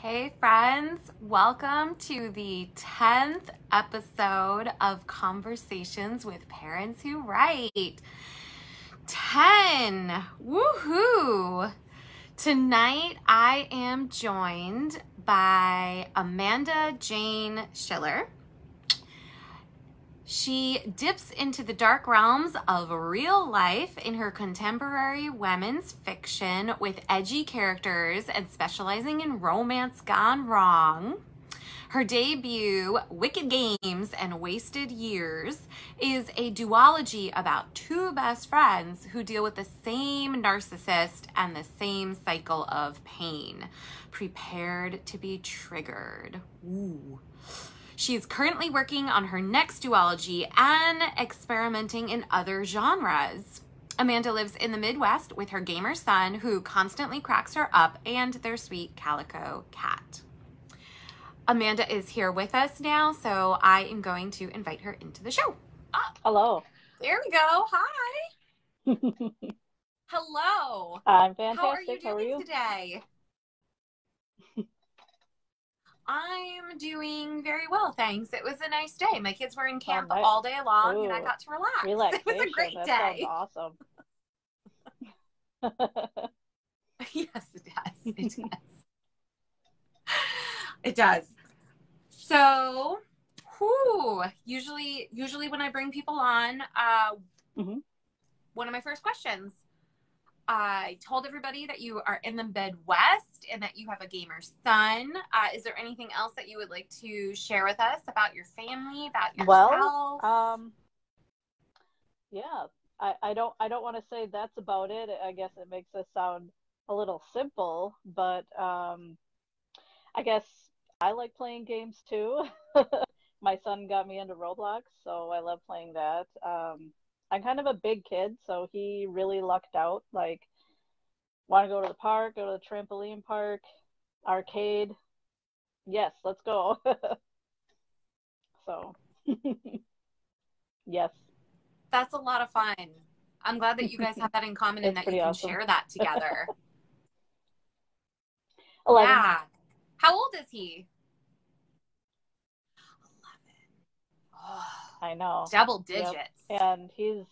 Hey friends, welcome to the 10th episode of Conversations with Parents Who Write. 10! Woohoo! Tonight I am joined by Amanda Jane Schiller. She dips into the dark realms of real life in her contemporary women's fiction with edgy characters and specializing in romance gone wrong. Her debut, Wicked Games and Wasted Years, is a duology about two best friends who deal with the same narcissist and the same cycle of pain. Prepared to be triggered. Ooh. She is currently working on her next duology and experimenting in other genres. Amanda lives in the Midwest with her gamer son who constantly cracks her up and their sweet calico cat. Amanda is here with us now, so I am going to invite her into the show. Oh, hello. There we go. Hi. Hello. I'm fantastic. How are you doing today? I'm doing very well, thanks. It was a nice day. My kids were in camp all day long, and I got to relax. It was a great day. Awesome. Yes, it does. It does. It does. So, usually when I bring people on, one of my first questions, I told everybody that you are in the Midwest and that you have a gamer son. Is there anything else that you would like to share with us about your family, about yourself? I don't want to say that's about it. I guess it makes us sound a little simple, but I guess I like playing games too. My son got me into Roblox, so I love playing that. I'm kind of a big kid, so he really lucked out. Like, want to go to the park, go to the trampoline park, arcade. Yes, let's go. So, yes. That's a lot of fun. I'm glad that you guys have that in common and that you can share that together. 11. Yeah. How old is he? 11. Oh, I know. Double digits. Yep. And he's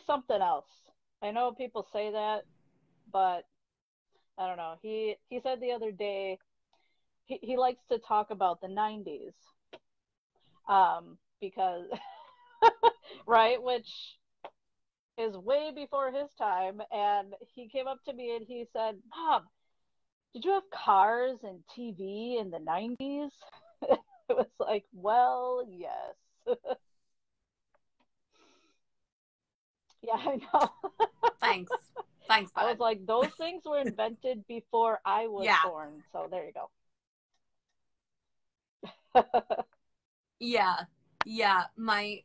something else. I know people say that, but I don't know. He said the other day he likes to talk about the 90s. Because right, which is way before his time, and he came up to me and he said, "Mom, did you have cars and TV in the 90s?" It was like, well, yes. Yeah, I know. Thanks, bud. I was like, those things were invented before I was born, so there you go. Yeah. My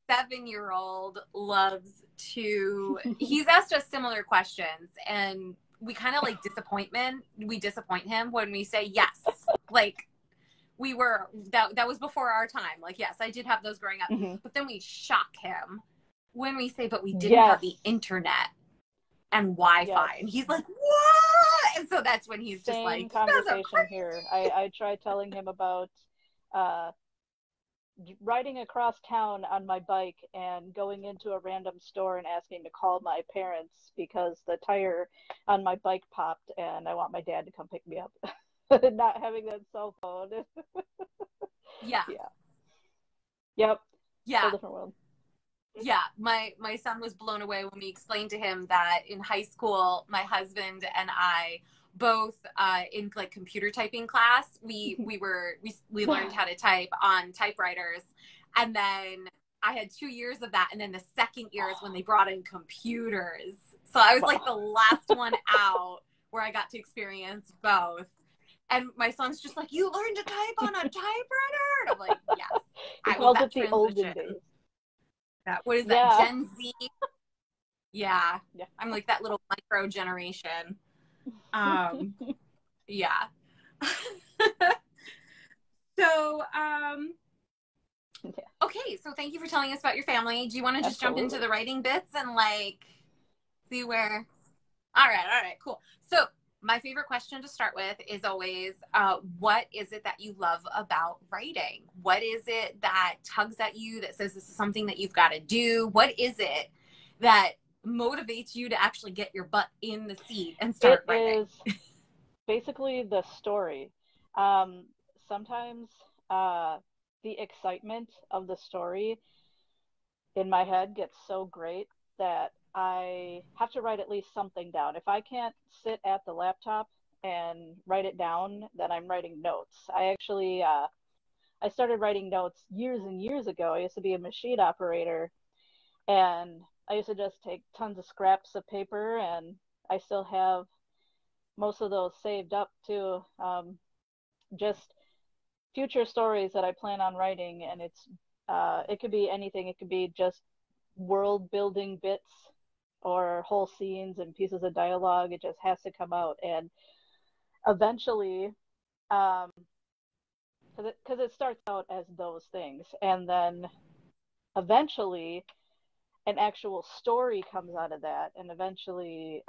7-year-old loves to, he's asked us similar questions, and we kind of like we disappoint him when we say yes. Like, that was before our time. Like, yes, I did have those growing up, but then we shock him when we say, but we didn't have the internet and Wi-Fi. And he's like, what? And so that's when he's just like, conversation here. I tried telling him about riding across town on my bike and going into a random store and asking to call my parents because the tire on my bike popped and I want my dad to come pick me up. Not having that cell phone. Yeah. Yep. Yeah. Whole different world. Yeah, my son was blown away when we explained to him that in high school, my husband and I both in like computer typing class, we learned how to type on typewriters, and then I had 2 years of that, and then the second year is when they brought in computers. So I was like the last one out where I got to experience both. And my son's just like, you learned to type on a typewriter? And I'm like, yes. I was that the olden days. What is that, Gen Z? Yeah. I'm like that little micro generation. Yeah. So, okay. So thank you for telling us about your family. Do you want to just jump into the writing bits and like see where? All right. Cool. So my favorite question to start with is always, what is it that you love about writing? What is it that tugs at you that says this is something that you've got to do? What is it that motivates you to actually get your butt in the seat and start writing? It is basically the story. Um, Sometimes the excitement of the story in my head gets so great that I have to write at least something down. If I can't sit at the laptop and write it down, then I'm writing notes. I started writing notes years and years ago. I used to be a machine operator, and I used to just take tons of scraps of paper, and I still have most of those saved up too. Just future stories that I plan on writing, and it could be anything. It could be just world building bits or whole scenes and pieces of dialogue. It just has to come out, and eventually, because it starts out as those things, and then eventually an actual story comes out of that, and eventually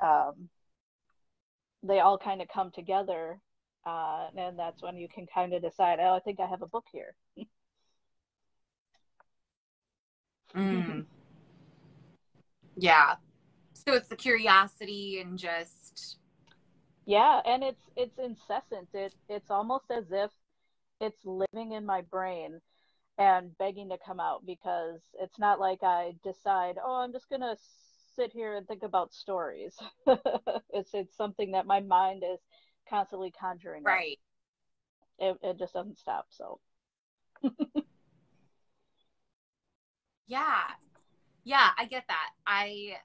they all kind of come together, and that's when you can kind of decide, oh, I think I have a book here. Mm, yeah. So it's the curiosity and just, Yeah, and it's incessant. It's almost as if it's living in my brain and begging to come out, because it's not like I decide, oh, I'm just gonna sit here and think about stories. It's something that my mind is constantly conjuring up. right. It just doesn't stop. So Yeah. Yeah, I get that. I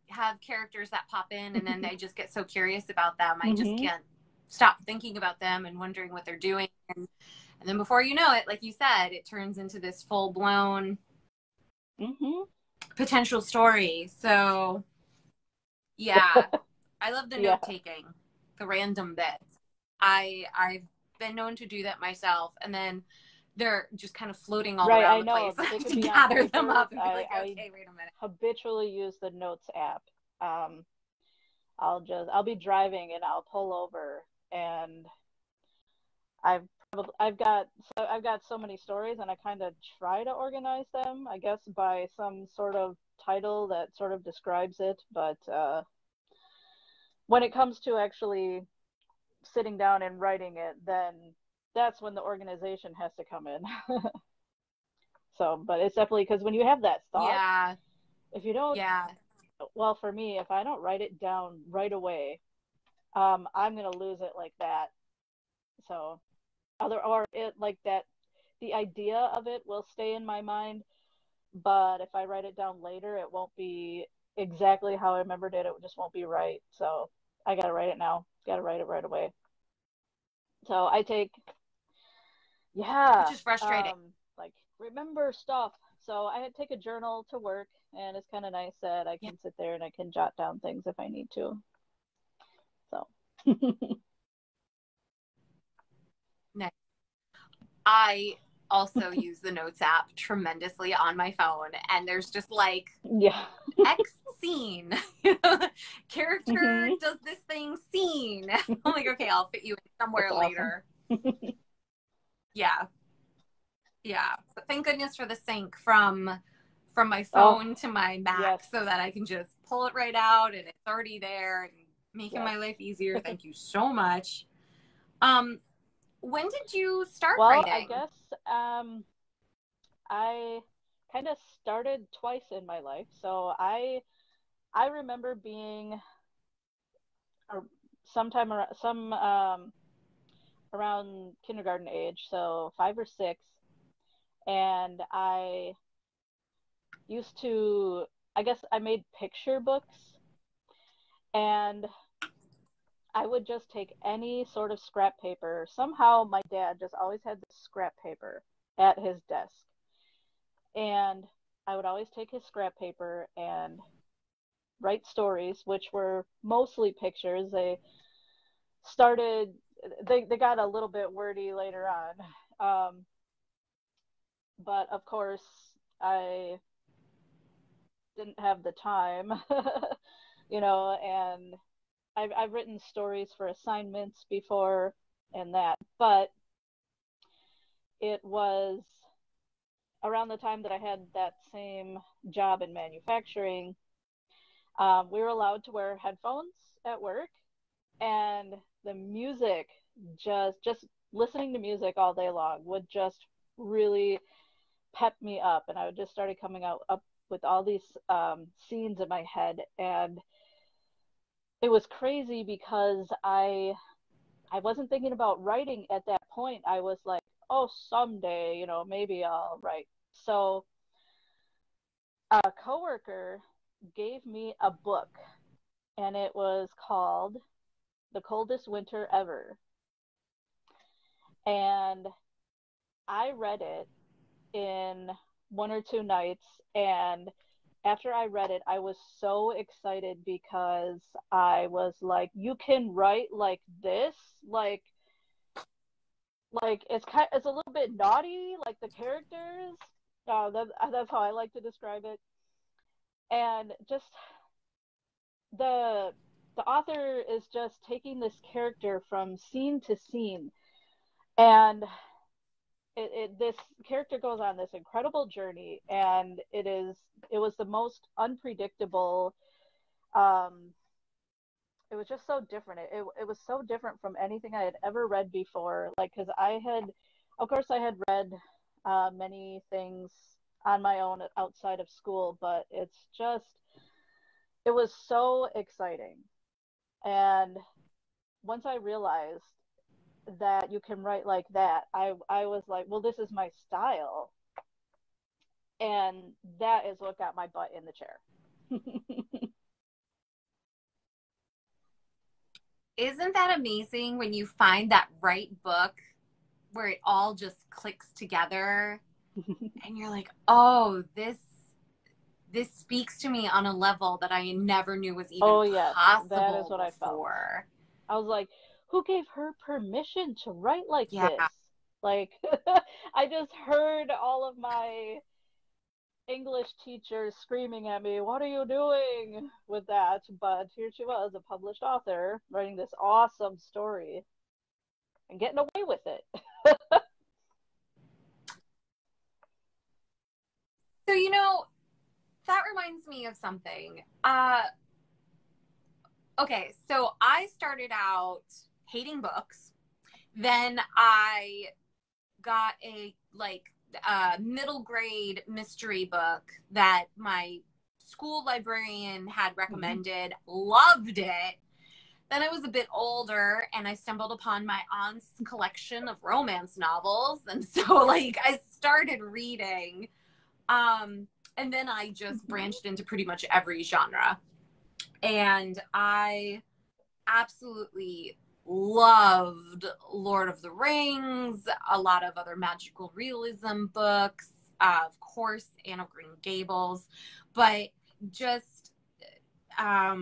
have characters that pop in and then I just get so curious about them. I just hmm can't stop thinking about them and wondering what they're doing. And then before you know it, like you said, it turns into this full blown hmm potential story. So yeah, I love the yeah, note taking, the random bits. I've been known to do that myself, and then they're just kind of floating all right. around I the place. know they could To be on gather them paper. up and be like, I okay, wait a minute. habitually use the Notes app. Um, I'll be driving and I'll pull over, and I've got so many stories, and I kind of try to organize them, I guess, by some sort of title that sort of describes it. But when it comes to actually sitting down and writing it, then that's when the organization has to come in. So, but it's definitely because when you have that thought, Yeah, if you don't, yeah, well, for me, if I don't write it down right away, I'm gonna lose it like that. So, or it like that, the idea of it will stay in my mind, but if I write it down later, it won't be exactly how I remembered it. It just won't be right. So I gotta write it now. Gotta write it right away. So I take, which yeah, is frustrating. like remember stuff. So I take a journal to work, and it's kind of nice that I Yeah, can sit there and I can jot down things if I need to. So, nice. I also use the Notes app tremendously on my phone, and there's just like yeah. X scene, character hmm does this thing scene. I'm like, okay, I'll fit you in That's somewhere awesome. later. Yeah, yeah. But thank goodness for the sync from my Oh, phone to my Mac yes, so that I can just pull it right out and it's already there and making yes. my life easier. Thank you so much. Um, when did you start Well, I writing? guess I kind of started twice in my life. So I remember being uh, sometime around around kindergarten age, so 5 or 6, and I used to, I guess I made picture books, and I would just take any sort of scrap paper. Somehow my dad just always had this scrap paper at his desk, and I would always take his scrap paper and write stories, which were mostly pictures. Started, they got a little bit wordy later on, but of course I didn't have the time, and I've written stories for assignments before and that, but it was around the time that I had that same job in manufacturing. We were allowed to wear headphones at work, and the music, just listening to music all day long would just really pep me up, and I would just started coming out up with all these scenes in my head, and it was crazy because I wasn't thinking about writing at that point. I was like, oh, someday, maybe I'll write. So a coworker gave me a book, and it was called The Coldest Winter Ever. And I read it in 1 or 2 nights, and after I read it, I was so excited because I was like, you can write like this, like it's a little bit naughty, like the characters. That's how I like to describe it. And just the author is just taking this character from scene to scene, and this character goes on this incredible journey, and it was the most unpredictable. It was just so different. It was so different from anything I had ever read before. Like, because of course, I had read many things on my own outside of school, but it was so exciting. And once I realized that you can write like that, I was like, well, this is my style. And that is what got my butt in the chair. Isn't that amazing when you find that right book where it all just clicks together and you're like, oh, this speaks to me on a level that I never knew was even possible that is what before. I felt. I was like, who gave her permission to write like this? Like, I just heard all of my English teachers screaming at me, what are you doing with that? But here she was, a published author, writing this awesome story and getting away with it. So, that reminds me of something. Okay, so I started out hating books. Then I got a middle grade mystery book that my school librarian had recommended. Loved it. Then I was a bit older and I stumbled upon my aunt's collection of romance novels. And so I started reading. And then I just branched into pretty much every genre. And I absolutely loved Lord of the Rings, a lot of other magical realism books, of course, Anne of Green Gables, but just a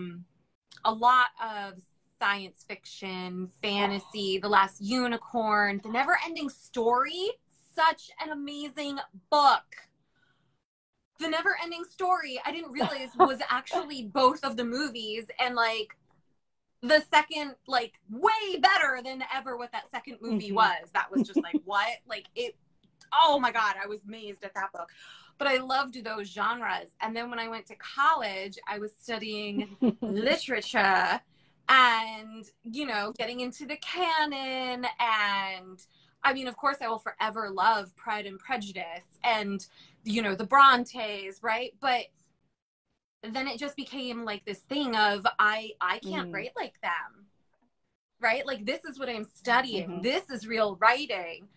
lot of science fiction, fantasy, The Last Unicorn, The Never Ending Story, such an amazing book. The Never Ending Story, I didn't realize was actually both of the movies, and the second, way better than ever what that second movie was. That was just what? Oh my God, I was amazed at that book. But I loved those genres. And then when I went to college, I was studying literature and, getting into the canon. And I mean, of course, I will forever love Pride and Prejudice and, the Brontes, right? But then it just became this thing of I can't write like them, right? This is what I'm studying. This is real writing.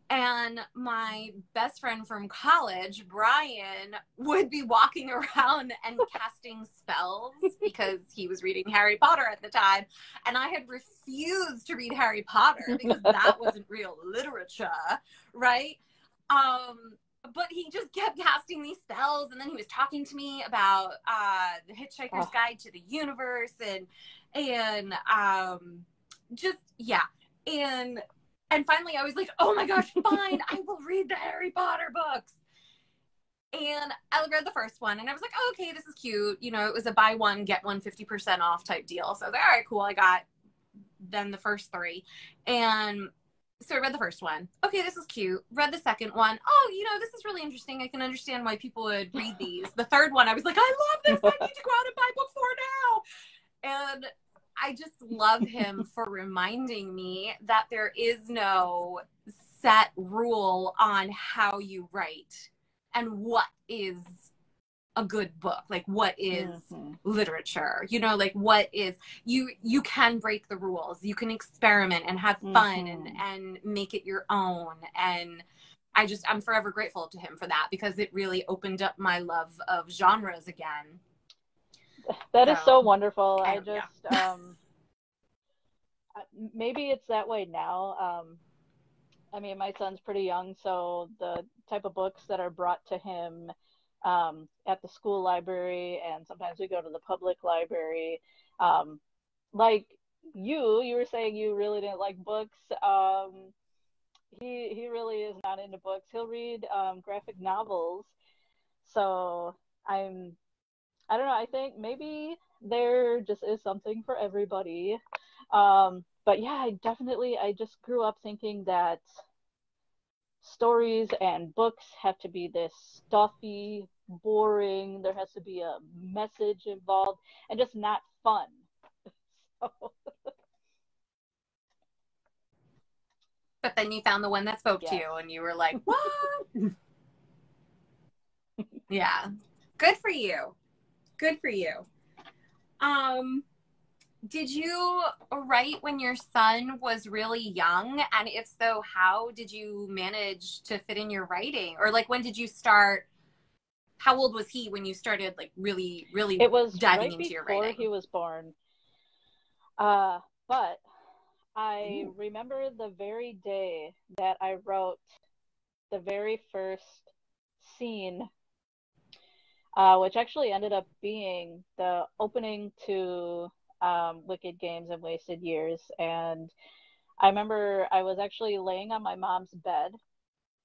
And my best friend from college, Brian, would be walking around and casting spells because he was reading Harry Potter at the time. And I had refused to read Harry Potter because that wasn't real literature, right? But he just kept casting these spells, and then he was talking to me about the Hitchhiker's Guide to the Universe, and just and finally I was like, oh my gosh, fine, I will read the Harry Potter books. And I read the first one and I was like, oh, okay, this is cute. You know, it was a buy one, get one 50% off type deal. So I was like, all right, cool. I got then the first three. And so I read the first one. Okay, this is cute. Read the second one. Oh, you know, this is really interesting. I can understand why people would read these. The third one, I was like, I love this. I need to go out and buy book 4 now. And I just love him for reminding me that there is no set rule on how you write and what is a good book, like what is literature, you know, like what is you can break the rules, you can experiment and have fun and make it your own. And I'm forever grateful to him for that, because it really opened up my love of genres again. That is so wonderful. I just maybe it's that way now. I mean, my son's pretty young, so the type of books that are brought to him at the school library, and sometimes we go to the public library. Like you were saying you really didn't like books. He really is not into books. He'll read graphic novels. So I don't know. I think maybe there just is something for everybody. But yeah, I just grew up thinking that stories and books have to be this stuffy, boring, there has to be a message involved, and just not fun. So. But then you found the one that spoke to you and you were like, what? Yeah. Good for you. Good for you. Did you write when your son was really young? And if so, how did you manage to fit in your writing? Or like, when did you start? How old was he when you started like really, really it was diving right into your before writing? he was born. But I remember the very day that I wrote the very first scene, which actually ended up being the opening to Wicked Games and Wasted Years. And I remember I was actually laying on my mom's bed.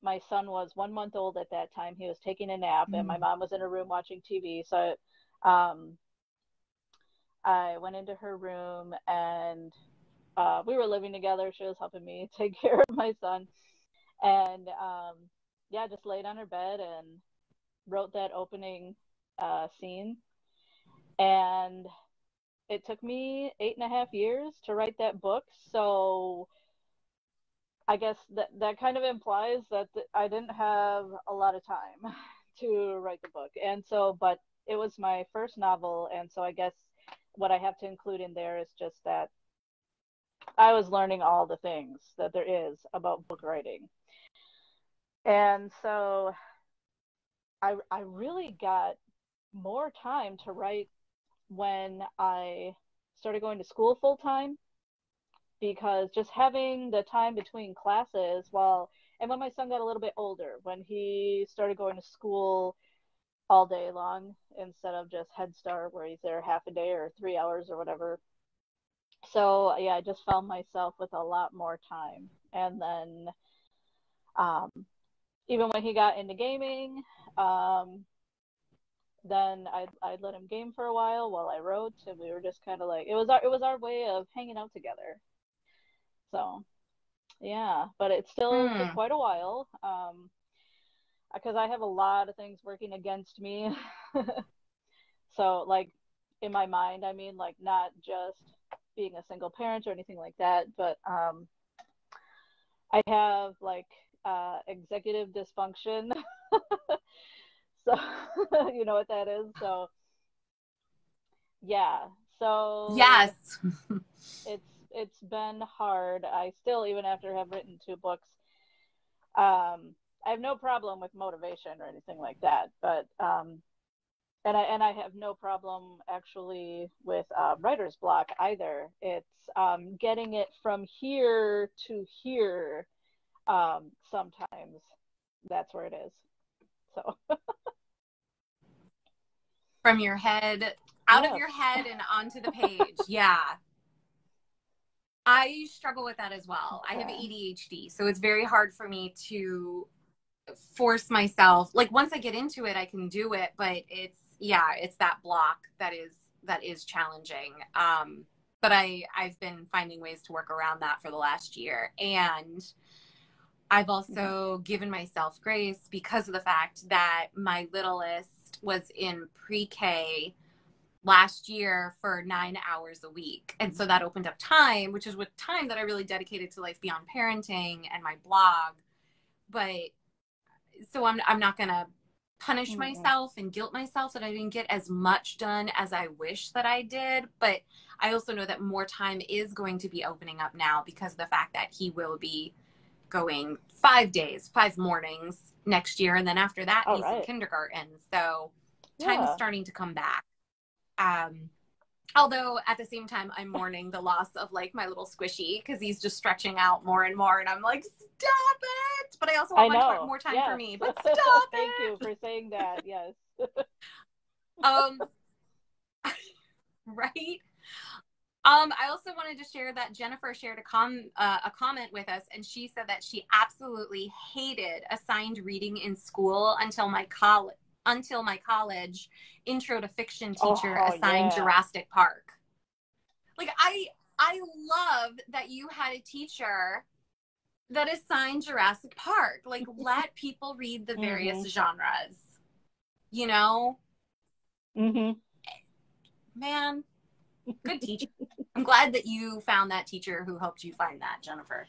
My son was 1 month old at that time. He was taking a nap, and my mom was in her room watching TV. So I went into her room, and we were living together. She was helping me take care of my son. And yeah, just laid on her bed and wrote that opening scene. And it took me 8.5 years to write that book. So I guess that kind of implies that I didn't have a lot of time to write the book. And so, but it was my first novel. And so I guess what I have to include in there is just that I was learning all the things that there is about book writing. And so I really got more time to write when I started going to school full time, because just having the time between classes and when my son got a little bit older, when he started going to school all day long instead of just Head Start where he's there half a day or 3 hours or whatever. So yeah, I just found myself with a lot more time. And then even when he got into gaming, then I'd let him game for a while I wrote, and we were just kind of like, it was our way of hanging out together. So yeah, but it still took quite a while, because I have a lot of things working against me. So like in my mind, I mean, like not just being a single parent or anything like that, but I have like executive dysfunction. So you know what that is. So yeah, so yes. it's been hard. I still, even after have written 2 books, I have no problem with motivation or anything like that, but and I have no problem actually with writer's block either. It's getting it from here to here. Sometimes that's where it is. So from your head, out of your head and onto the page. Yeah. I struggle with that as well. Okay. I have ADHD, so it's very hard for me to force myself. Like once I get into it, I can do it, but it's that block that is challenging. But I've been finding ways to work around that for the last year. And I've also given myself grace because of the fact that my littlest was in pre-K last year for 9 hours a week. And so that opened up time, which is with time that I really dedicated to Life Beyond Parenting and my blog. But so I'm not going to punish myself and guilt myself that I didn't get as much done as I wish that I did. But I also know that more time is going to be opening up now because of the fact that he will be going 5 days, 5 mornings next year. And then after that, he's in kindergarten. So time is starting to come back. Although at the same time, I'm mourning the loss of like my little squishy because he's just stretching out more and more. And I'm like, stop it. But I also want more time for me. But stop it. Thank you for saying that. Yes. Right. I also wanted to share that Jennifer shared a comment with us, and she said that she absolutely hated assigned reading in school until my college intro to fiction teacher assigned Jurassic Park. Like I love that you had a teacher that assigned Jurassic Park. Like let people read the various genres. You know? Man, good teacher. I'm glad that you found that teacher who helped you find that, Jennifer.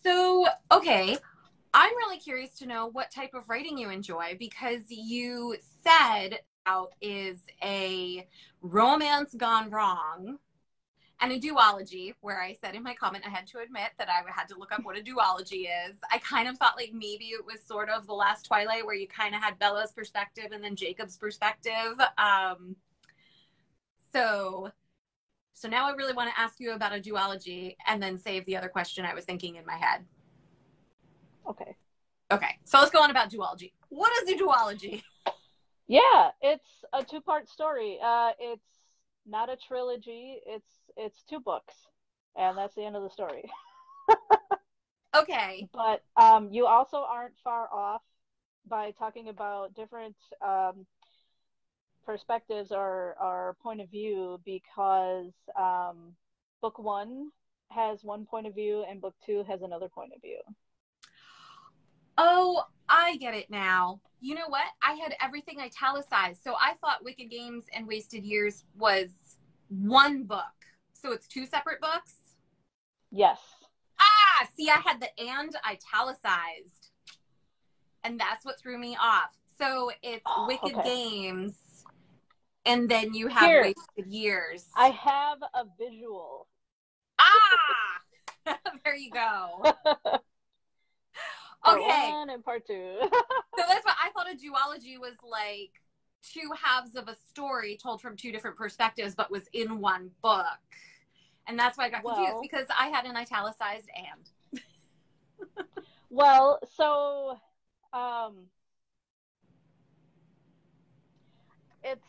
So, okay. I'm really curious to know what type of writing you enjoy because you said out is a romance gone wrong and a duology, where I said in my comment I had to admit that I had to look up what a duology is. I kind of thought like maybe it was sort of The Last Twilight where you kind of had Bella's perspective and then Jacob's perspective. So now I really want to ask you about a duology and then save the other question I was thinking in my head. Okay, so let's go on about duology. What is a duology? Yeah, it's a 2-part story. It's not a trilogy. It's 2 books, and that's the end of the story. Okay. But you also aren't far off by talking about different perspectives or point of view because book 1 has one point of view and book 2 has another point of view. Oh, I get it now. You know what? I had everything italicized. So I thought Wicked Games and Wasted Years was one book. So it's 2 separate books? Yes. Ah, see, I had the and italicized. And that's what threw me off. So it's Wicked Games and then you have Wasted Years. I have a visual. Ah! There you go. Part 1 and part 2. So that's what I thought a duology was like 2 halves of a story told from 2 different perspectives, but was in one book. And that's why I got confused because I had an italicized and. Well, so it's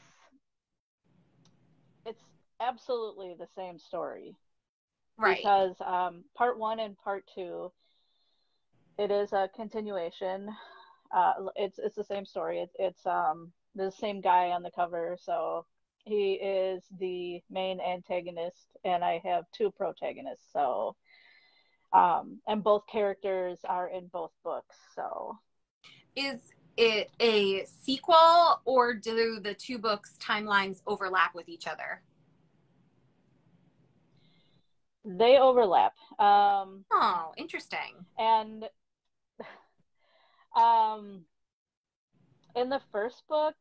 absolutely the same story. Right. Because part 1 and part 2, it is a continuation. It's the same story. It's the same guy on the cover, so he is the main antagonist, and I have 2 protagonists. So, and both characters are in both books. So, is it a sequel, or do the 2 books' timelines overlap with each other? They overlap. Oh, interesting. And in the first book,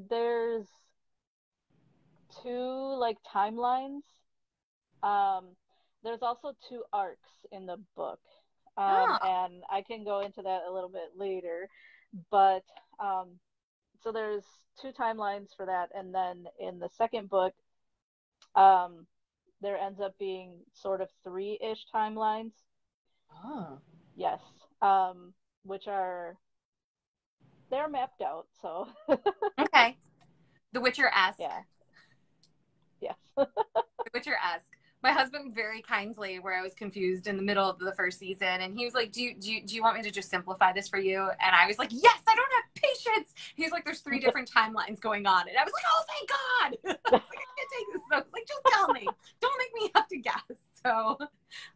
there's 2 like timelines. There's also 2 arcs in the book. And I can go into that a little bit later. But so there's 2 timelines for that, and then in the second book, there ends up being sort of 3-ish timelines. Oh. Yes. Which they're mapped out, so. Okay. The Witcher-esque. Yeah. Yes. The Witcher-esque. my husband very kindly, where I was confused in the middle of the first season, and he was like, do you want me to just simplify this for you? And I was like, yes, I don't have patience. He was like, there's 3 different timelines going on. And I was like, oh, thank God. I was like, I can't take this. So I was like, just tell me. Don't make me have to guess. So,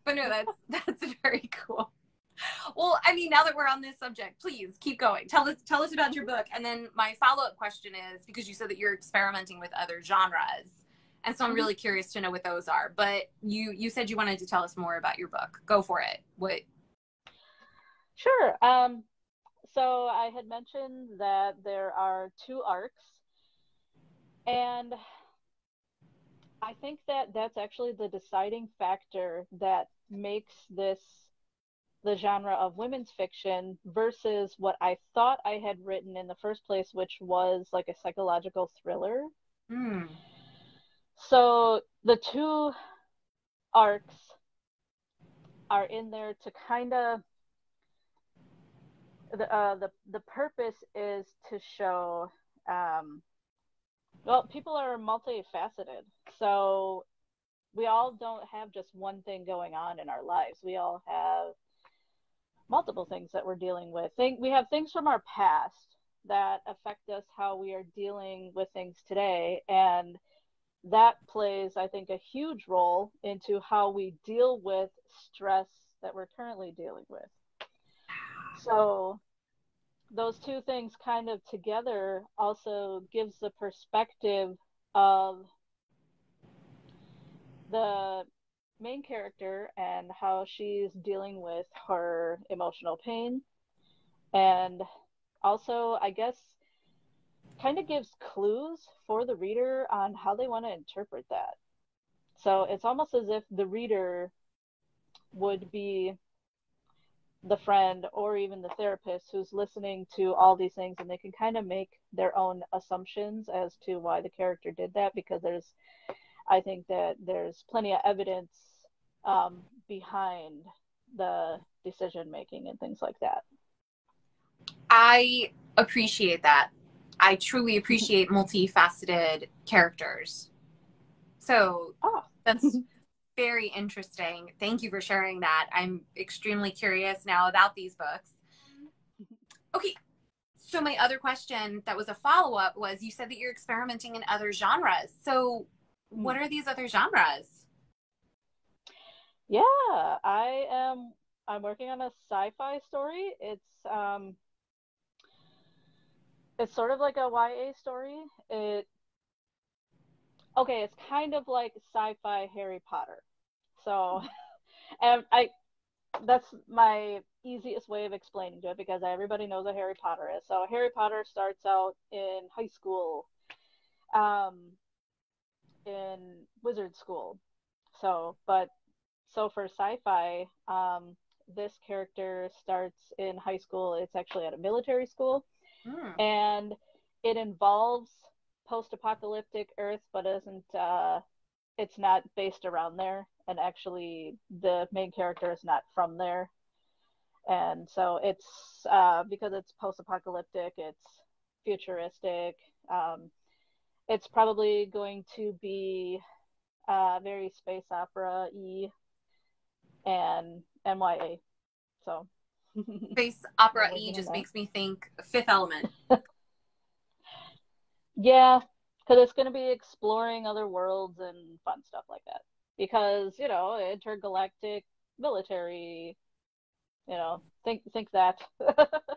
but no, that's very cool. Well, I mean, now that we're on this subject, please keep going. Tell us about your book. And then my follow-up question is, because you said that you're experimenting with other genres. And so I'm really curious to know what those are. But you said you wanted to tell us more about your book. Go for it. What? Sure. So I had mentioned that there are 2 arcs, and I think that that's actually the deciding factor that makes this the genre of women's fiction versus what I thought I had written in the first place, which was like a psychological thriller. Mm. So the 2 arcs are in there to kind of the purpose is to show well, people are multifaceted, so we all don't have just one thing going on in our lives. We all have multiple things that we're dealing with. We have things from our past that affect us how we are dealing with things today, and that plays, I think, a huge role into how we deal with stress that we're currently dealing with. So those 2 things kind of together also gives the perspective of the main character and how she's dealing with her emotional pain, and also, I guess, kind of gives clues for the reader on how they want to interpret that. So it's almost as if the reader would be the friend or even the therapist who's listening to all these things, and they can kind of make their own assumptions as to why the character did that, because I think that there's plenty of evidence behind the decision making and things like that. I appreciate that. I truly appreciate multifaceted characters. So that's very interesting. Thank you for sharing that. I'm extremely curious now about these books. Okay. So my other question that was a follow-up was, you said that you're experimenting in other genres. So what are these other genres? Yeah, I'm working on a sci-fi story. It's sort of like a YA story. It's kind of like sci-fi Harry Potter. So, and that's my easiest way of explaining to it, because everybody knows what Harry Potter is. So Harry Potter starts out in high school, in wizard school. So for sci-fi, this character starts in high school. It's actually at a military school, and it involves post-apocalyptic Earth, but it's not based around there. And actually, the main character is not from there. And so it's because it's post-apocalyptic, it's futuristic. It's probably going to be very space opera-y and NYA. So space opera-y just makes me think Fifth Element. Yeah, because it's going to be exploring other worlds and fun stuff like that. Because, intergalactic military, think that.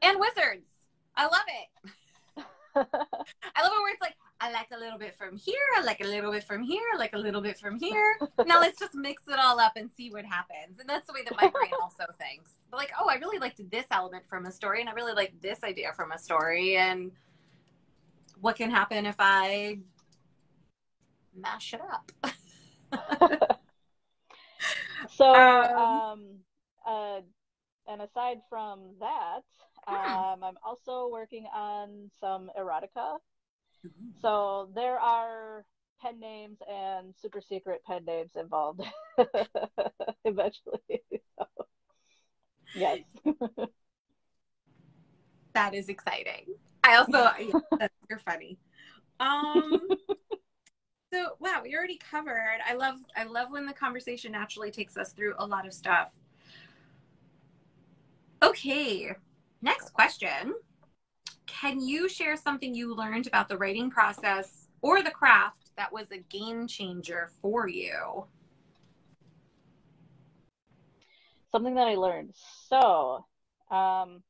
And wizards. I love it. I love it where it's like, I like a little bit from here, I like a little bit from here, I like a little bit from here. Now let's just mix it all up and see what happens. And that's the way that my brain also thinks. But like, oh, I really liked this element from a story, and I really like this idea from a story, and what can happen if I mash it up? So, and aside from that, I'm also working on some erotica. So there are pen names and super secret pen names involved eventually. So, yes. That is exciting. I also, you're funny. So, wow, we already covered. I love when the conversation naturally takes us through a lot of stuff. Okay, next question. Can you share something you learned about the writing process or the craft that was a game changer for you? Something that I learned. So, well,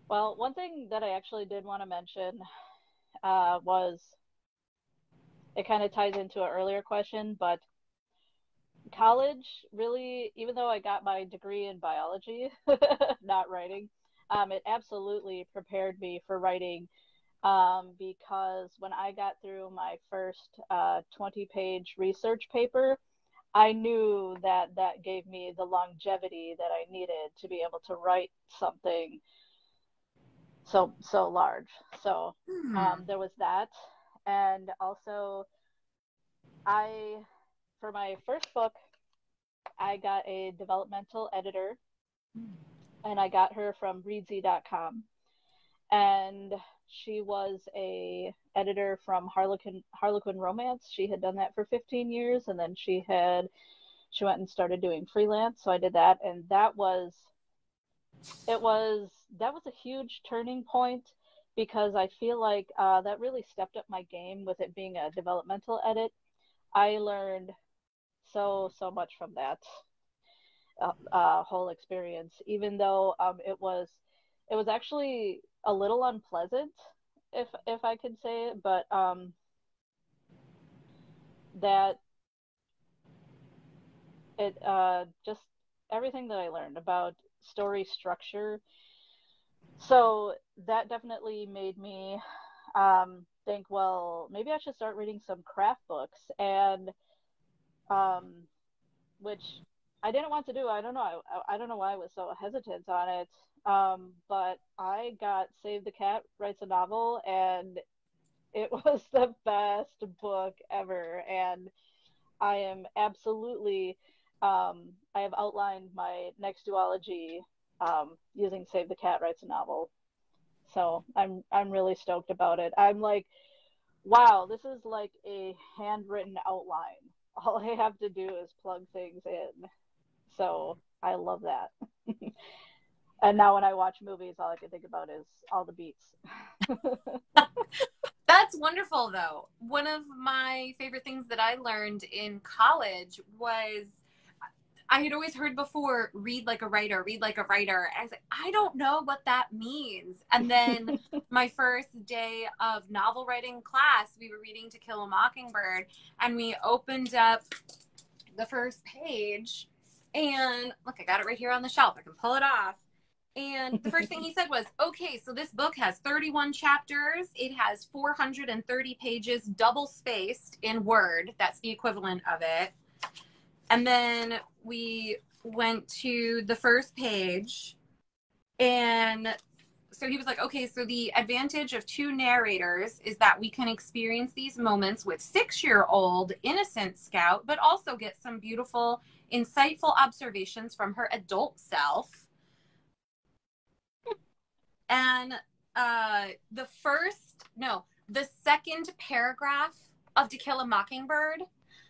one thing that I actually did want to mention was it kind of ties into an earlier question, but college really, even though I got my degree in biology, not writing, it absolutely prepared me for writing because when I got through my first 20-page research paper, I knew that that gave me the longevity that I needed to be able to write something so large. So there was that, and also I for my first book I got a developmental editor, and I got her from readsy.com, and she was a editor from Harlequin Romance. She had done that for 15 years, and then she went and started doing freelance. So I did that, and that was a huge turning point because I feel like that really stepped up my game with it being a developmental edit. I learned so much from that whole experience, even though it was actually a little unpleasant, if I could say it, but that it just everything that I learned about story structure. So that definitely made me think, well, maybe I should start reading some craft books, and which I didn't want to do. I don't know. I don't know why I was so hesitant on it. But I got Save the Cat Writes a Novel, and it was the best book ever. And I am absolutely, I have outlined my next duology using Save the Cat Writes a Novel. So I'm really stoked about it. I'm like, wow, this is like a handwritten outline. All I have to do is plug things in. So I love that. And now when I watch movies, all I can think about is all the beats. That's wonderful, though. One of my favorite things that I learned in college was I had always heard before, read like a writer, read like a writer. And I was like, I don't know what that means. And then my first day of novel writing class, we were reading To Kill a Mockingbird, and we opened up the first page, and look, I got it right here on the shelf. I can pull it off. And the first thing he said was, okay, so this book has 31 chapters. It has 430 pages, double spaced in Word. That's the equivalent of it. And then we went to the first page, and so he was like, okay, so the advantage of two narrators is that we can experience these moments with 6-year-old innocent Scout, but also get some beautiful, insightful observations from her adult self. And the second paragraph of To Kill a Mockingbird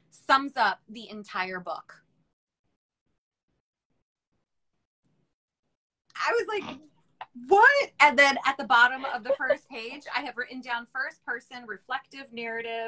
sums up the entire book. I was like, what? And then at the bottom of the first page, I have written down first person reflective narrator.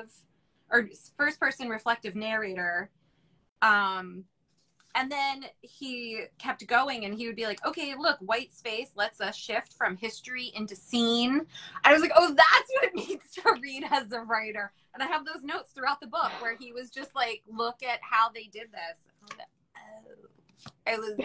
And then he kept going, and he would be like, okay, look, white space lets us shift from history into scene. I was like, oh, that's what it means to read as a writer. And I have those notes throughout the book where he was just like, look at how they did this. It was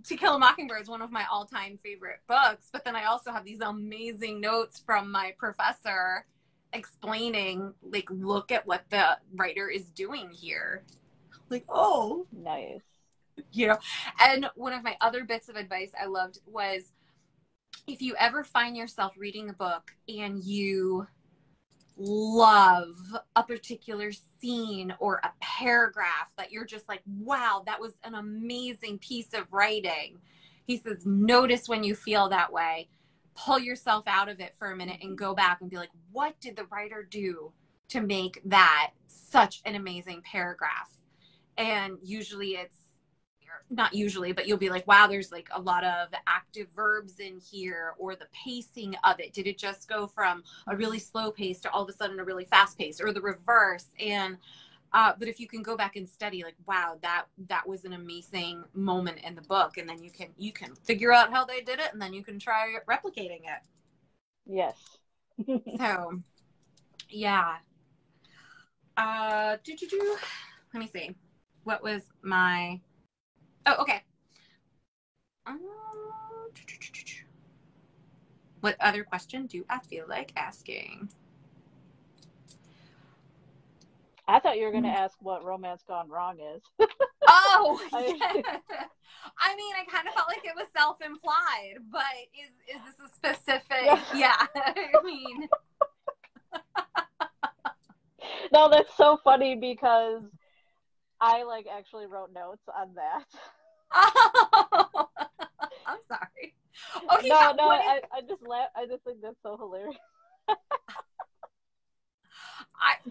To Kill a Mockingbird is one of my all-time favorite books, but then I also have these amazing notes from my professor explaining, like, look at what the writer is doing here. Like, oh, nice. You know, and one of my other bits of advice I loved was, if you ever find yourself reading a book and you love a particular scene or a paragraph that you're just like, wow, that was an amazing piece of writing, he says, notice when you feel that way. pull yourself out of it for a minute and go back and be like, what did the writer do to make that such an amazing paragraph? And usually it's not usually, but you'll be like, wow, there's like a lot of active verbs in here, or the pacing of it. Did it just go from a really slow pace to all of a sudden a really fast pace, or the reverse? And but if you can go back and study, like, wow, that was an amazing moment in the book, and then you can figure out how they did it, and then you can try replicating it. Yes. So, yeah. Let me see. What was my? Oh, okay. What other question do I feel like asking? I thought you were going to ask what Romance Gone Wrong is. Oh, yeah. I mean, I kind of felt like it was self-implied, but is this a specific? Yeah. I mean. No, that's so funny because I like actually wrote notes on that. Oh, I'm sorry. Okay. No, I just laugh. I just think that's so hilarious.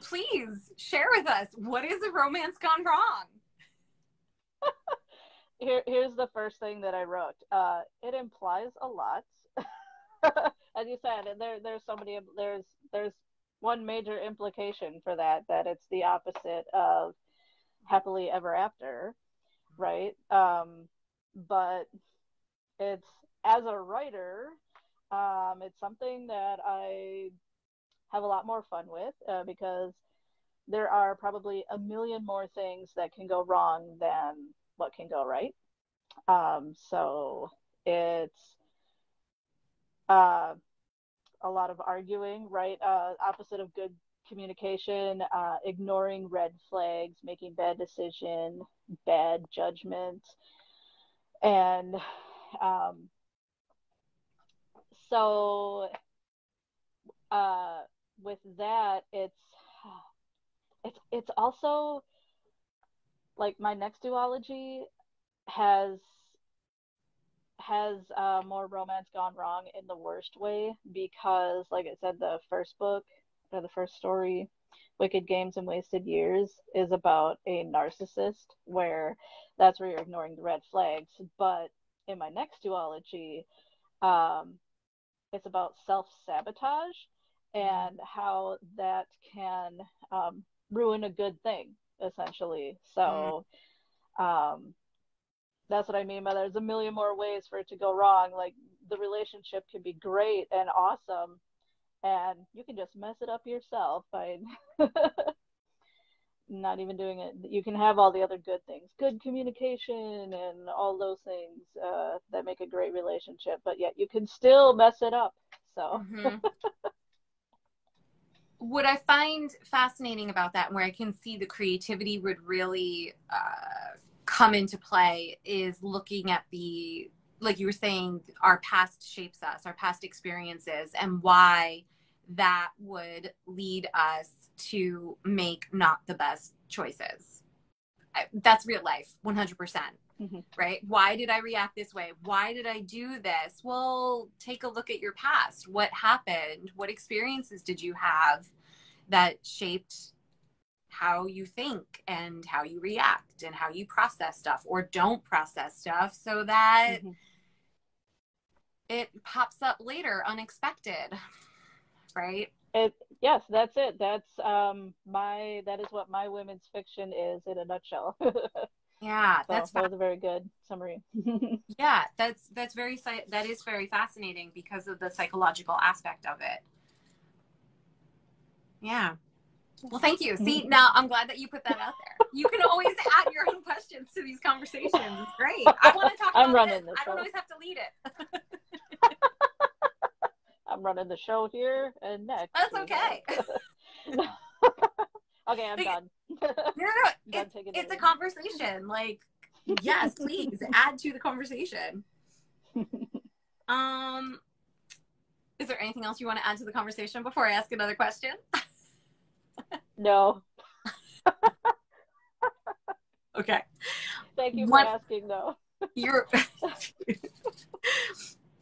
Please share with us, what is a romance gone wrong? Here's the first thing that I wrote. It implies a lot, as you said, and there's so many. There's one major implication for that it's the opposite of happily ever after, right? But it's, as a writer, it's something that I have a lot more fun with, because there are probably a million more things that can go wrong than what can go right. So it's a lot of arguing, right? Opposite of good communication, ignoring red flags, making bad decision, bad judgment. And so with that, it's also like my next duology has more romance gone wrong in the worst way, because like I said, the first book, or the first story, Wicked Games and Wasted Years, is about a narcissist, where that's where you're ignoring the red flags. But in my next duology, it's about self-sabotage and how that can ruin a good thing, essentially. So that's what I mean by there's a million more ways for it to go wrong. Like, the relationship can be great and awesome, and you can just mess it up yourself by not even doing it. You can have all the other good things, good communication and all those things that make a great relationship, but yet you can still mess it up. So what I find fascinating about that, and where I can see the creativity would really come into play, is looking at the, like you were saying, our past shapes us, our past experiences, and why that would lead us to make not the best choices. That's real life, 100%. Right? Why did I react this way? Why did I do this? Well, take a look at your past. What happened? What experiences did you have that shaped how you think and how you react and how you process stuff or don't process stuff, so that it pops up later unexpected, right? Yes, that's it. That's that is what my women's fiction is in a nutshell. Yeah, so that was a very good summary. Yeah, that is very fascinating because of the psychological aspect of it. Yeah. Well, thank you. See, now I'm glad that you put that out there. You can always add your own questions to these conversations. It's great. I want to talk about this. I don't always have to lead it. I'm running the show here and next. That's okay. Okay, I'm done. No. It's a conversation. Like, yes, please add to the conversation. Is there anything else you want to add to the conversation before I ask another question? No. Okay. Thank you for asking, though. You're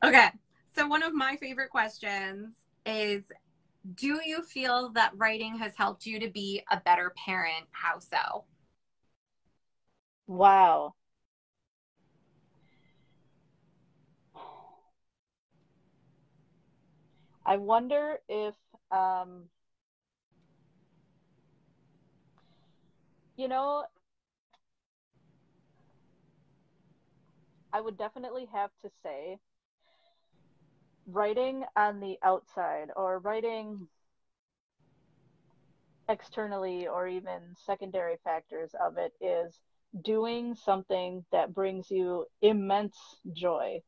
okay. So one of my favorite questions is, do you feel that writing has helped you to be a better parent? How so? Wow. I wonder if, um, you know, I would definitely have to say writing on the outside or writing externally or even secondary factors of it is doing something that brings you immense joy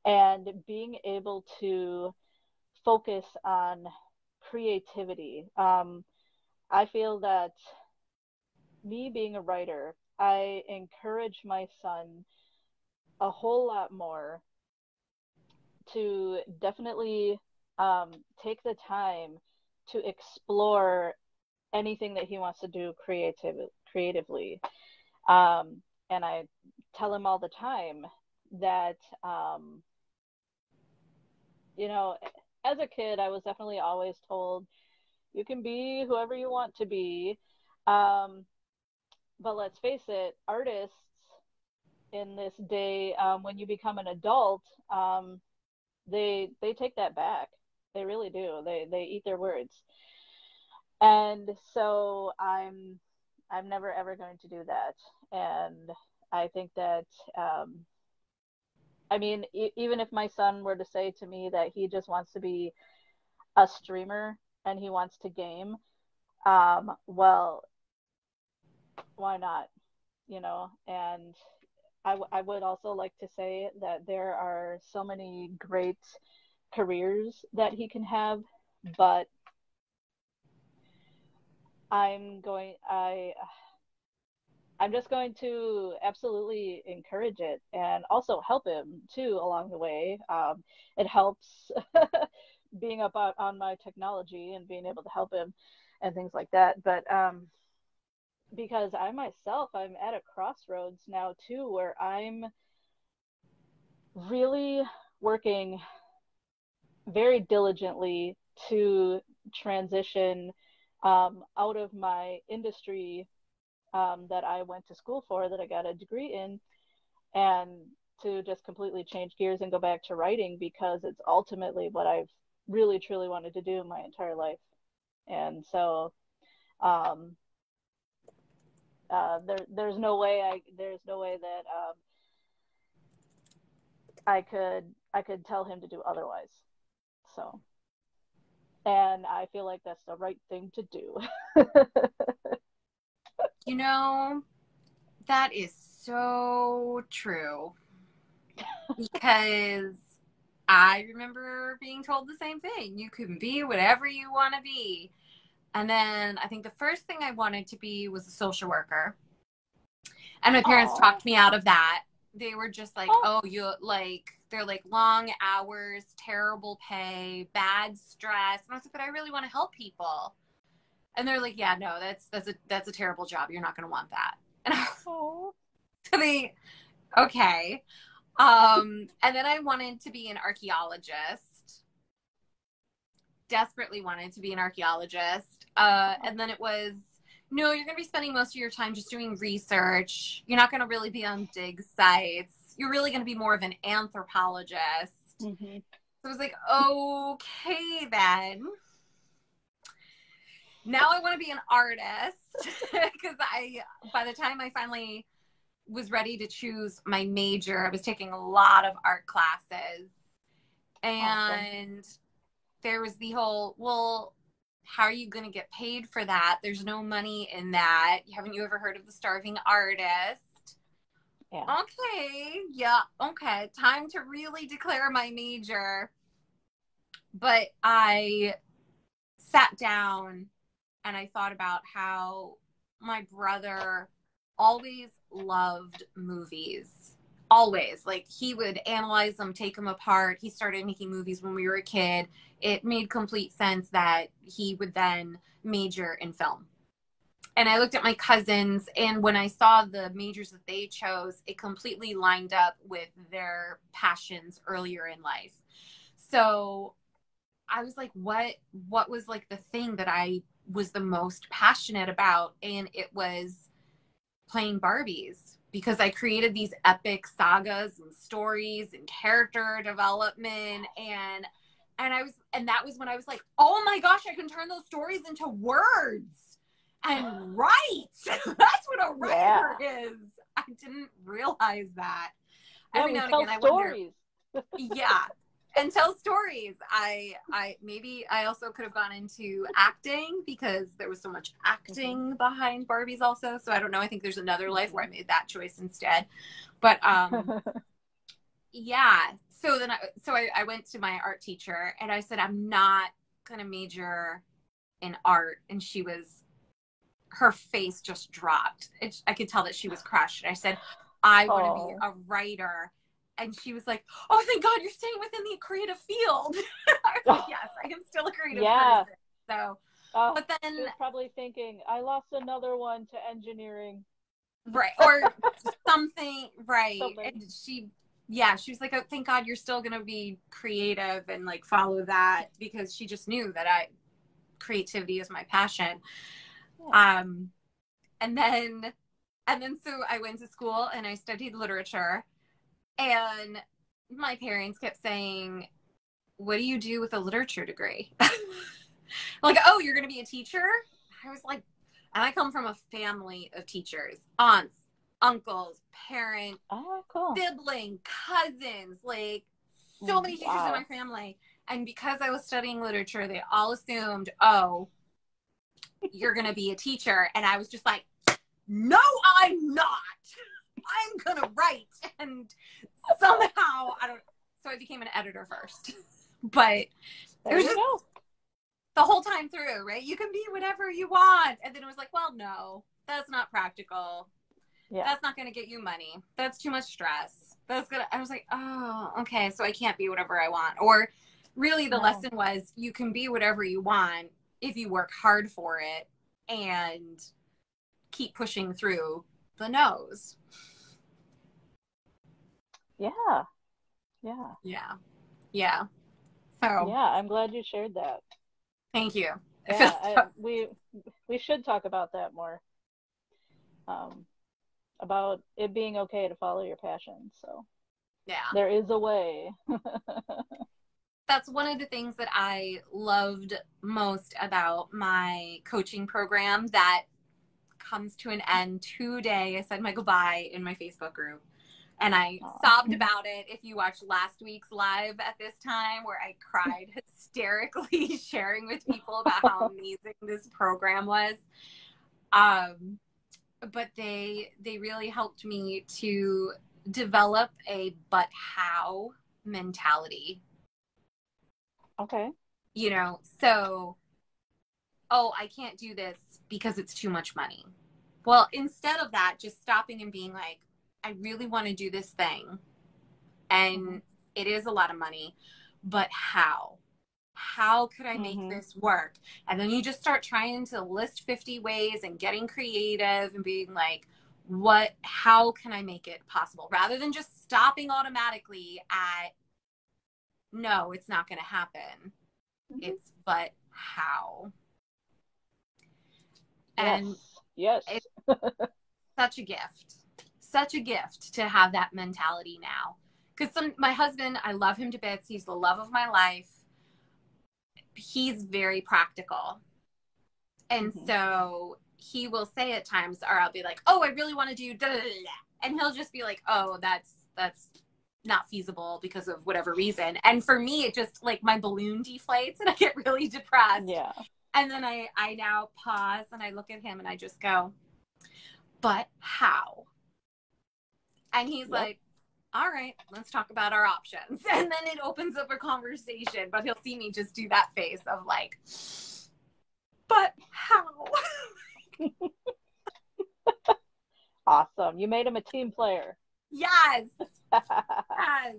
and being able to focus on creativity. I feel that me being a writer, I encourage my son a whole lot more to definitely take the time to explore anything that he wants to do creatively. And I tell him all the time that, you know, as a kid, I was definitely always told you can be whoever you want to be. Um, but let's face it, artists in this day, when you become an adult, they take that back. They really do. They eat their words. And so I'm never ever going to do that. And I think that I mean, even if my son were to say to me that he just wants to be a streamer and he wants to game, well, why not? You know, and I would also like to say that there are so many great careers that he can have, but I'm going, I I'm just going to absolutely encourage it and also help him too along the way. It helps being up on my technology and being able to help him and things like that. But because I myself, I'm at a crossroads now too, where I'm really working very diligently to transition out of my industry that I went to school for, that I got a degree in, and to just completely change gears and go back to writing because it's ultimately what I've really truly wanted to do my entire life. And so um, there's no way that I could tell him to do otherwise. So, and I feel like that's the right thing to do. You know, that is so true because I remember being told the same thing. You can be whatever you want to be. And then I think the first thing I wanted to be was a social worker. And my parents Oh, talked me out of that. They were just like, oh, oh, you like, they're like long hours, terrible pay, bad stress. And I was like, but I really want to help people. And they're like, yeah, no, that's a terrible job. You're not going to want that. And I was, oh. so they, okay. And then I wanted to be an archaeologist, desperately wanted to be an archaeologist. And then it was, no, you're going to be spending most of your time just doing research. You're not going to really be on dig sites. You're really going to be more of an anthropologist. Mm-hmm. So I was like, okay, then. Now I want to be an artist because by the time I finally was ready to choose my major, I was taking a lot of art classes. Awesome. And there was the whole, well, how are you going to get paid for that? There's no money in that. Haven't you ever heard of the starving artist? Yeah. Okay, yeah, okay. Time to really declare my major. But I sat down and I thought about how my brother always loved movies. Always. Like he would analyze them, take them apart. He started making movies when we were a kid. It made complete sense that he would then major in film. And I looked at my cousins, and when I saw the majors that they chose, it completely lined up with their passions earlier in life. So I was like, what was like the thing that I was the most passionate about? And it was playing Barbies, because I created these epic sagas and stories and character development, and that was when I was like, oh my gosh, I can turn those stories into words and write. That's what a writer is. I didn't realize that. Yeah, Every we now and tell again I stories. wonder, yeah, and tell stories. I maybe I also could have gone into acting, because there was so much acting behind Barbies also. So I don't know. I think there's another life where I made that choice instead. But yeah. So then I went to my art teacher and I said, I'm not gonna major in art. And her face just dropped. I could tell that she was crushed. And I said, I want to be a writer. And she was like, oh, thank God you're staying within the creative field. I was like, yes, I am still a creative person. So, but then she was probably thinking, I lost another one to engineering. Right. Or something. Right. Something. And she was like, oh, thank God you're still going to be creative and like follow that, because she just knew that creativity is my passion. Yeah. And then so I went to school and I studied literature, and my parents kept saying, what do you do with a literature degree? Like, oh, you're going to be a teacher? I was like, and I come from a family of teachers, aunts, uncles, parents, cool. sibling, cousins, like so many teachers in my family. And because I was studying literature, they all assumed, oh, you're going to be a teacher. And I was just like, no, I'm not. I'm going to write. And somehow, so I became an editor first. But it was just the whole time through, right? You can be whatever you want. And then it was like, well, no, that's not practical. Yeah. That's not going to get you money. That's too much stress. I was like, oh, okay. So I can't be whatever I want. Or really the lesson was, you can be whatever you want if you work hard for it and keep pushing through the no's. Yeah. Yeah. Yeah. Yeah. So. Yeah, I'm glad you shared that. Thank you. Yeah, we should talk about that more. About it being okay to follow your passion. So yeah, there is a way. That's one of the things that I loved most about my coaching program that comes to an end today. I said my goodbye in my Facebook group, and I sobbed about it. If you watched last week's live at this time, where I cried hysterically sharing with people about how amazing this program was. But they really helped me to develop a but how mentality. Okay. You know, so, oh, I can't do this because it's too much money. Well, instead of that, just stopping and being like, I really want to do this thing. And it is a lot of money, but how? How could I make this work? And then you just start trying to list 50 ways and getting creative and being like, how can I make it possible? Rather than just stopping automatically at, no, it's not going to happen. It's, but how? And yes. It's such a gift to have that mentality now. Because my husband, I love him to bits. He's the love of my life. He's very practical. And so he will say at times, or I'll be like, oh, I really want to do da da da da. And he'll just be like, oh, that's not feasible because of whatever reason. And for me, it just like my balloon deflates and I get really depressed. Yeah. And then I now pause and I look at him and I just go, but how? And he's like, all right, let's talk about our options. And then it opens up a conversation, but he'll see me just do that face of like, but how? Awesome. You made him a team player. Yes. Yes.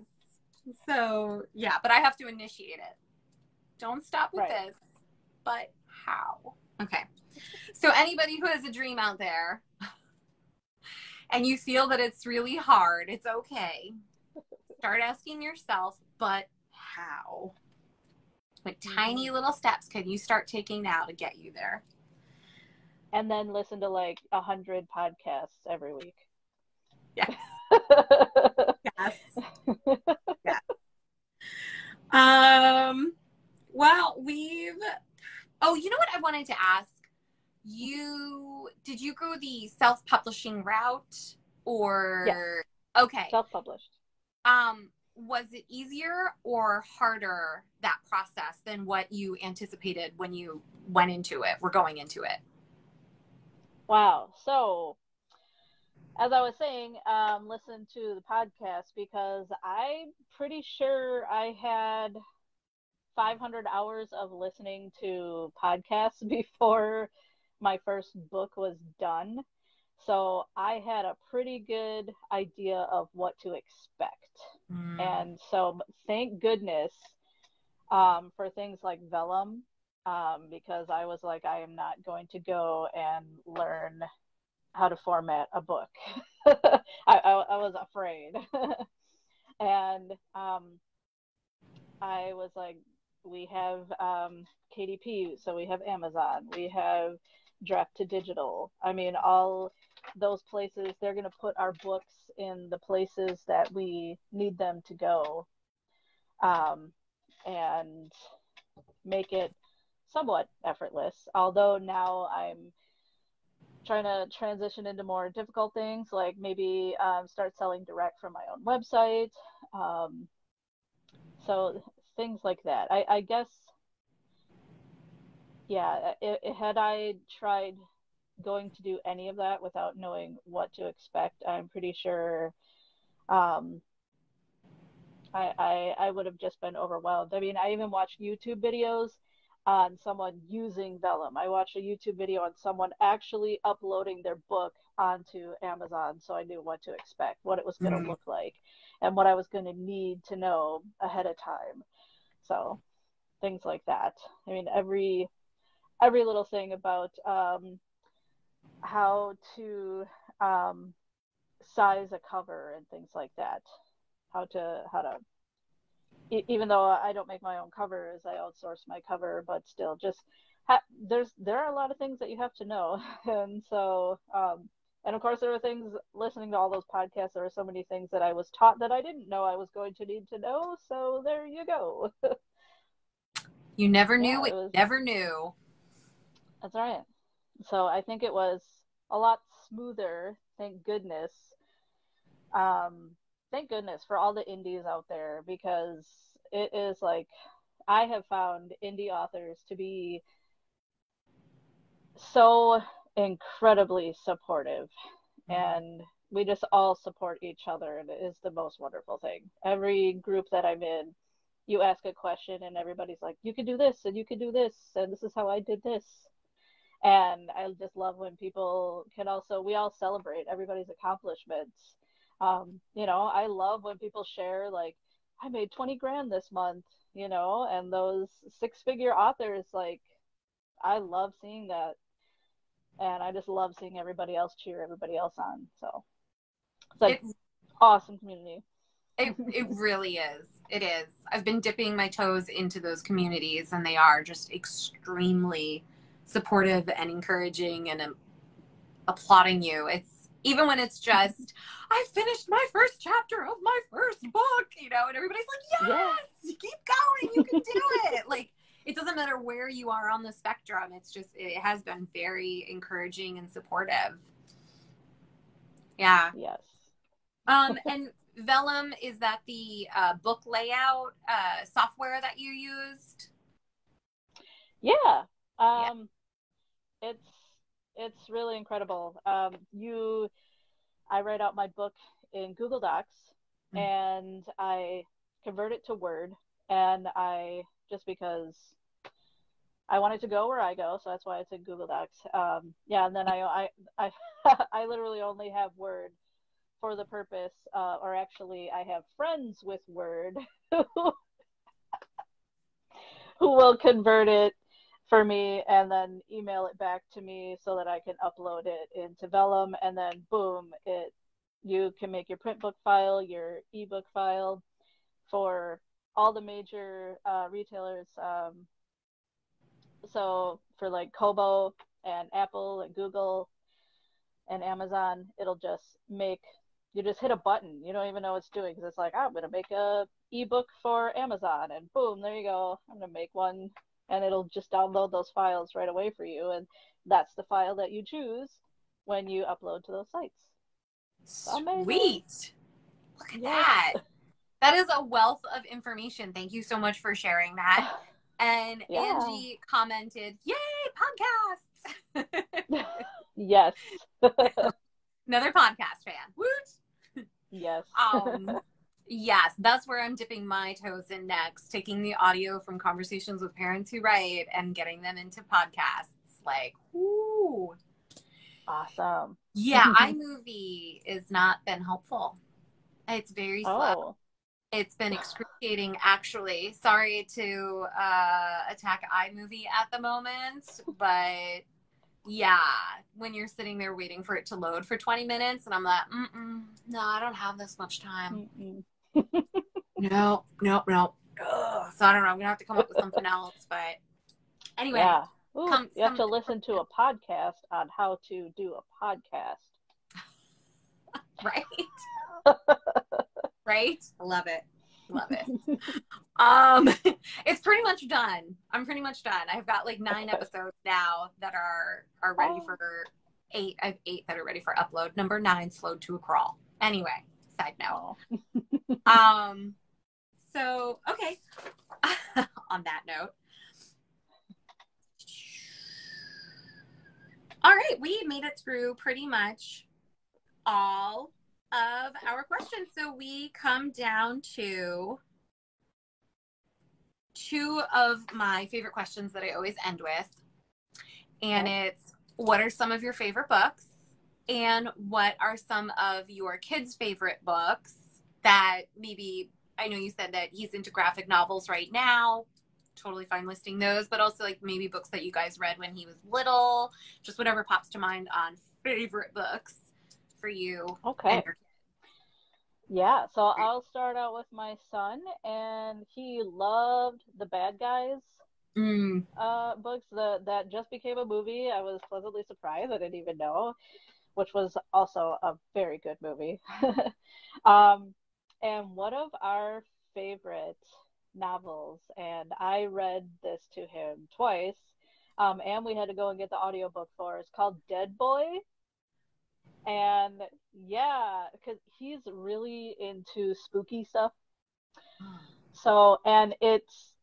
So, yeah, but I have to initiate it. Don't stop with this, but how? Okay. So anybody who has a dream out there and you feel that it's really hard, it's okay. Start asking yourself, but how? What tiny little steps can you start taking now to get you there? And then listen to like 100 podcasts every week. Yes. Yes. Yes. Well, you know what I wanted to ask? Did you go the self-publishing route or? Yes. Okay. Self-published. Was it easier or harder, that process, than what you anticipated when you were going into it? Wow. So, as I was saying, listen to the podcast because I'm pretty sure I had 500 hours of listening to podcasts before my first book was done. So I had a pretty good idea of what to expect. And so thank goodness for things like Vellum, because I was like, I am not going to go and learn how to format a book. I was afraid. And I was like, we have KDP, so we have Amazon, we have Draft to Digital. I mean, all those places, they're going to put our books in the places that we need them to go, and make it somewhat effortless. Although now I'm trying to transition into more difficult things, like maybe start selling direct from my own website. So things like that. I guess, yeah, had I tried going to do any of that without knowing what to expect, I'm pretty sure I would have just been overwhelmed. I mean, I even watched YouTube videos on someone using Vellum. I watched a YouTube video on someone actually uploading their book onto Amazon, so I knew what to expect, what it was going to look like, and what I was going to need to know ahead of time. So things like that. I mean, every little thing about how to size a cover and things like that. How to even though I don't make my own covers, I outsource my cover, but still, just there are a lot of things that you have to know. And so and of course there are things, listening to all those podcasts, there are so many things that I was taught that I didn't know I was going to need to know, so there you go. You never knew what you never knew. That's right. So I think it was a lot smoother, thank goodness. Thank goodness for all the indies out there, because it is like, I have found indie authors to be so incredibly supportive, and we just all support each other, and it is the most wonderful thing. Every group that I'm in, you ask a question and everybody's like, you could do this and you could do this and this is how I did this. And I just love when people can also, we all celebrate everybody's accomplishments. I love when people share, like, I made 20 grand this month, and those 6-figure authors, like, I love seeing that. And I just love seeing everybody else cheer everybody else on. So it's like awesome community. It really is. It is. I've been dipping my toes into those communities, and they are just extremely supportive and encouraging and applauding you. It's even when it's just, I finished my first chapter of my first book, and everybody's like, yes, keep going, you can do it. Like, it doesn't matter where you are on the spectrum. It's just, it has been very encouraging and supportive. Yeah. Yes. And Vellum, is that the book layout software that you used? Yeah. It's really incredible. I write out my book in Google Docs, and I convert it to Word, and just because I want it to go where I go, so that's why it's in Google Docs. And then I I literally only have Word for the purpose, or actually I have friends with Word who will convert it for me and then email it back to me so that I can upload it into Vellum, and then boom, you can make your print book file, your ebook file for all the major retailers. So for like Kobo and Apple and Google and Amazon, it'll just make you just hit a button. You don't even know what it's doing because it's like, oh, I'm gonna make a ebook for Amazon, and boom, there you go. I'm gonna make one, and it'll just download those files right away for you, and that's the file that you choose when you upload to those sites. Sweet. Look at yes. that. That is a wealth of information. Thank you so much for sharing that. And yeah. Angie commented, "Yay, podcasts!" yes. Another podcast fan. Woot! Yes. Yes, that's where I'm dipping my toes in next, taking the audio from Conversations with Parents Who Write and getting them into podcasts. Like, ooh. Awesome. Yeah, iMovie has not been helpful. It's very slow. It's been excruciating, actually. Sorry to attack iMovie at the moment, but yeah, when you're sitting there waiting for it to load for 20 minutes, and I'm like, no, I don't have this much time. No. Ugh. So I don't know. I'm gonna have to come up with something else. But anyway, yeah. Ooh, you have to listen to a podcast on how to do a podcast. Right. Right. Love it. It's pretty much done. I'm pretty much done. I've got like 9 episodes now that are ready for 8. I have 8 that are ready for upload. Number 9 slowed to a crawl. Anyway, side note. So okay. On that note. All right, we made it through pretty much all of our questions. So we come down to 2 of my favorite questions that I always end with. And it's, what are some of your favorite books? And what are some of your kids' favorite books that maybe, I know you said that he's into graphic novels right now. Totally fine listing those, but also like maybe books that you guys read when he was little, just whatever pops to mind on favorite books for you. Okay. Yeah, so I'll start out with my son, and he loved the Bad Guys books that just became a movie. I was pleasantly surprised. I didn't even know, which was also a very good movie. And one of our favorite novels, and I read this to him twice, and we had to go and get the audiobook for it. It's called Dead Boy. And yeah, because he's really into spooky stuff. So, and it's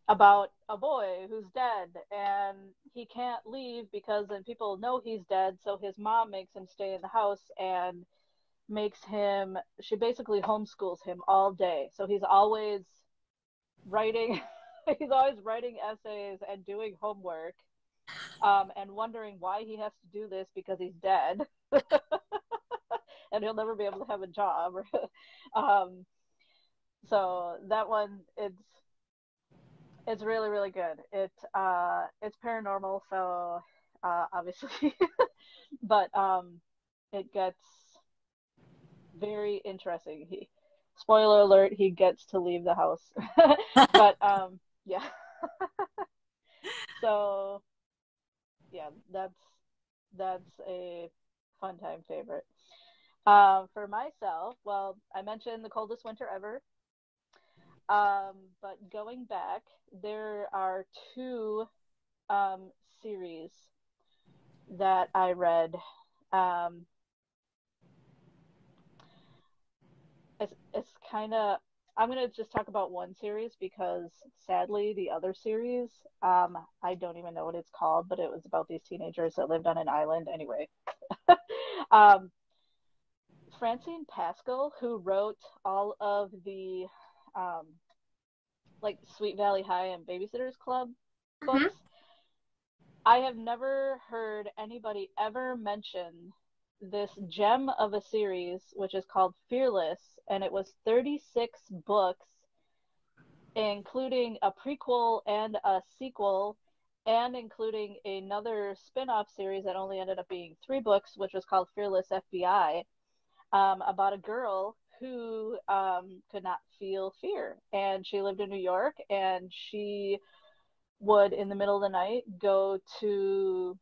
about a boy who's dead, and he can't leave because then people know he's dead. So his mom makes him stay in the house and she basically homeschools him all day. So he's always writing essays and doing homework, and wondering why he has to do this because he's dead. And he'll never be able to have a job. So that one, it's really, really good. It's paranormal, so obviously, but it gets very interesting. Spoiler alert, he gets to leave the house. But yeah. So yeah, that's a fun time favorite. For myself, well, I mentioned The Coldest Winter Ever. But going back, there are 2 series that I read. It's kind of, I'm going to just talk about one series because sadly the other series, I don't even know what it's called, but it was about these teenagers that lived on an island anyway. Francine Pascal, who wrote all of the like Sweet Valley High and Babysitter's Club books, I have never heard anybody ever mention this gem of a series, which is called Fearless, and it was 36 books, including a prequel and a sequel, and including another spin-off series that only ended up being 3 books, which was called Fearless FBI, about a girl who could not feel fear. And she lived in New York, and she would, in the middle of the night, go to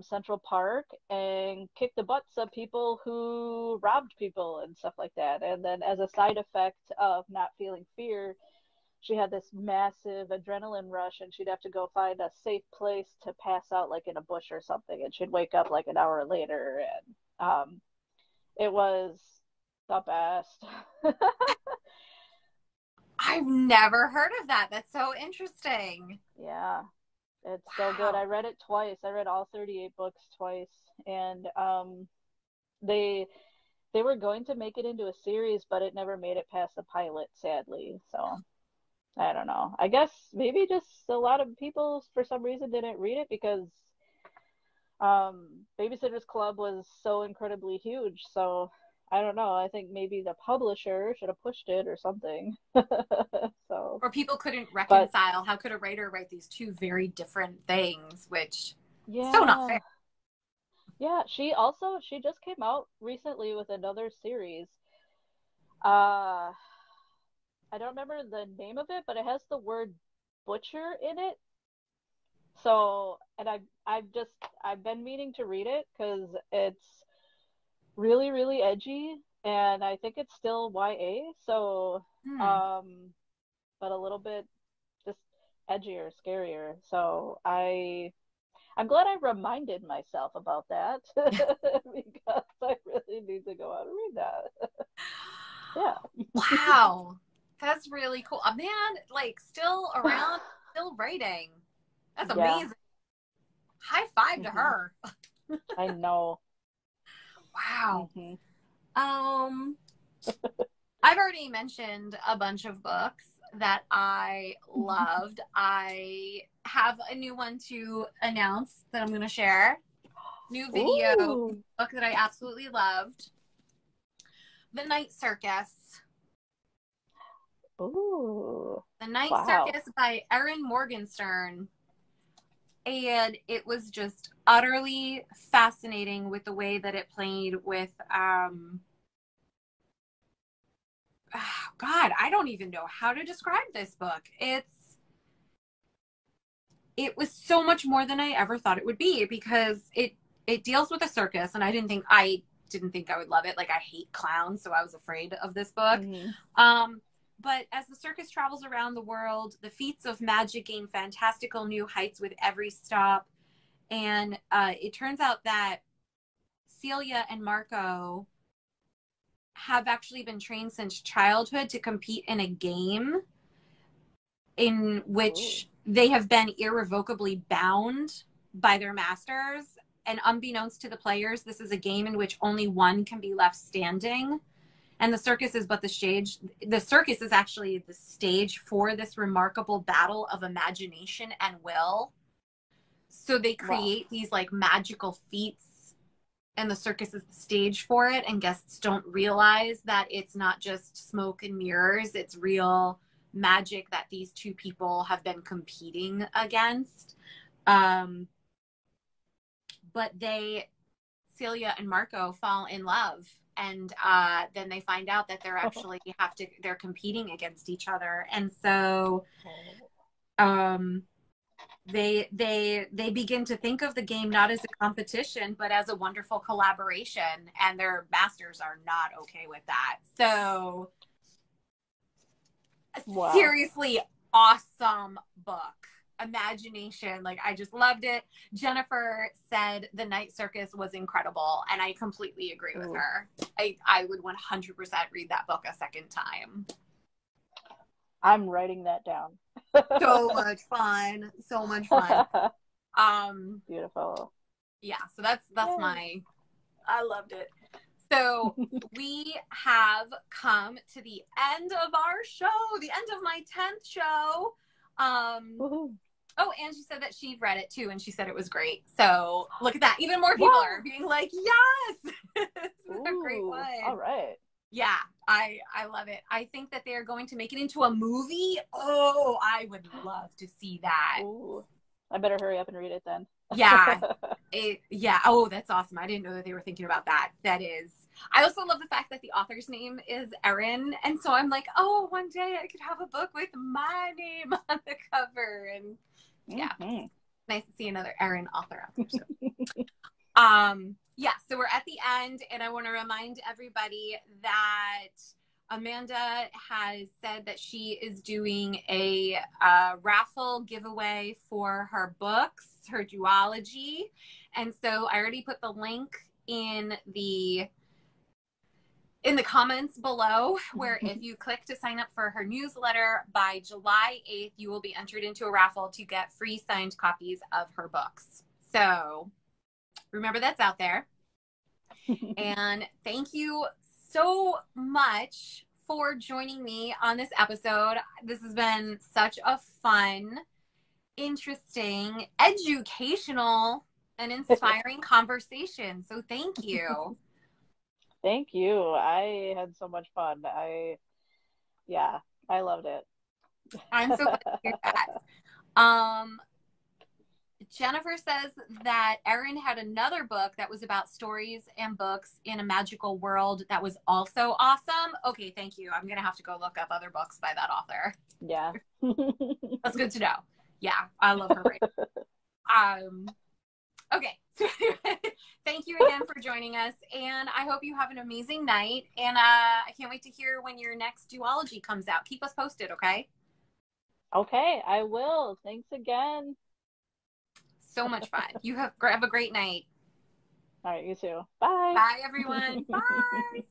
Central Park and kick the butts of people who robbed people and stuff like that. And then, as a side effect of not feeling fear, she had this massive adrenaline rush, and she'd have to go find a safe place to pass out, like in a bush or something. And she'd wake up like an hour later, and it was the best. I've never heard of that. That's so interesting. Yeah, it's so good. I read it twice. I read all 38 books twice, and they were going to make it into a series, but it never made it past the pilot, sadly. So I don't know. I guess maybe just a lot of people, for some reason, didn't read it because Babysitter's Club was so incredibly huge. So I don't know. I think maybe the publisher should have pushed it or something. So, or people couldn't reconcile. How could a writer write these two very different things, which so not fair. Yeah, she just came out recently with another series. I don't remember the name of it, but it has the word butcher in it. So, and I've been meaning to read it because it's really, really edgy, and I think it's still YA. So, but a little bit just edgier, scarier. So I'm glad I reminded myself about that because I really need to go out and read that. Yeah. Wow. That's really cool. A man, like, still around, still writing. That's amazing. High five to her. I know. Wow. I've already mentioned a bunch of books that I loved. I have a new one to announce that I'm going to share. New video book that I absolutely loved. The Night Circus. Ooh. The Night Circus by Erin Morgenstern. And it was just utterly fascinating with the way that it played with, God, I don't even know how to describe this book. It was so much more than I ever thought it would be, because it deals with a circus, and I didn't think I would love it. Like, I hate clowns, so I was afraid of this book. But as the circus travels around the world, the feats of magic gain fantastical new heights with every stop. And it turns out that Celia and Marco have actually been trained since childhood to compete in a game in which they have been irrevocably bound by their masters. And unbeknownst to the players, this is a game in which only one can be left standing. And the circus is but the stage. The circus is actually the stage for this remarkable battle of imagination and will. So they create these like magical feats, and the circus is the stage for it. And guests don't realize that it's not just smoke and mirrors. It's real magic that these two people have been competing against. But Celia and Marco fall in love. And then they find out that they're actually they're competing against each other. And so they begin to think of the game not as a competition, but as a wonderful collaboration. And their masters are not okay with that. So seriously awesome book. Imagination, like, I just loved it. Jennifer said The Night Circus was incredible, and I completely agree with her. I would 100% read that book a second time. I'm writing that down. So much fun. Beautiful. Yeah, so that's I loved it. So we have come to the end of our show, the end of my 10th show. Oh, and she said that she read it too, and she said it was great. So look at that. Even more people are being like, yes, this is a great one. All right. Yeah, I love it. I think that they're going to make it into a movie. Oh, I would love to see that. Ooh. I better hurry up and read it then. Yeah. Yeah. Oh, that's awesome. I didn't know that they were thinking about that. That is. I also love the fact that the author's name is Erin. And so I'm like, oh, one day I could have a book with my name on the cover. And yeah, nice to see another Erin author out there. So. Yeah, so we're at the end, and I want to remind everybody that Amanda has said that she is doing a raffle giveaway for her books, her duology. And so I already put the link in the comments below, where if you click to sign up for her newsletter by July 8th, you will be entered into a raffle to get free signed copies of her books. So remember, that's out there. And thank you so much for joining me on this episode. This has been such a fun, interesting, educational, and inspiring conversation. So thank you. Thank you. I had so much fun. I loved it. I'm so glad to hear that. Jennifer says that Erin had another book that was about stories and books in a magical world that was also awesome. Okay, thank you. I'm going to have to go look up other books by that author. Yeah. That's good to know. Yeah, I love her writing. Okay, so thank you again for joining us, and I hope you have an amazing night, and I can't wait to hear when your next duology comes out. Keep us posted, okay? Okay, I will. Thanks again. So much fun. You have a great night. All right, you too. Bye. Bye, everyone. Bye.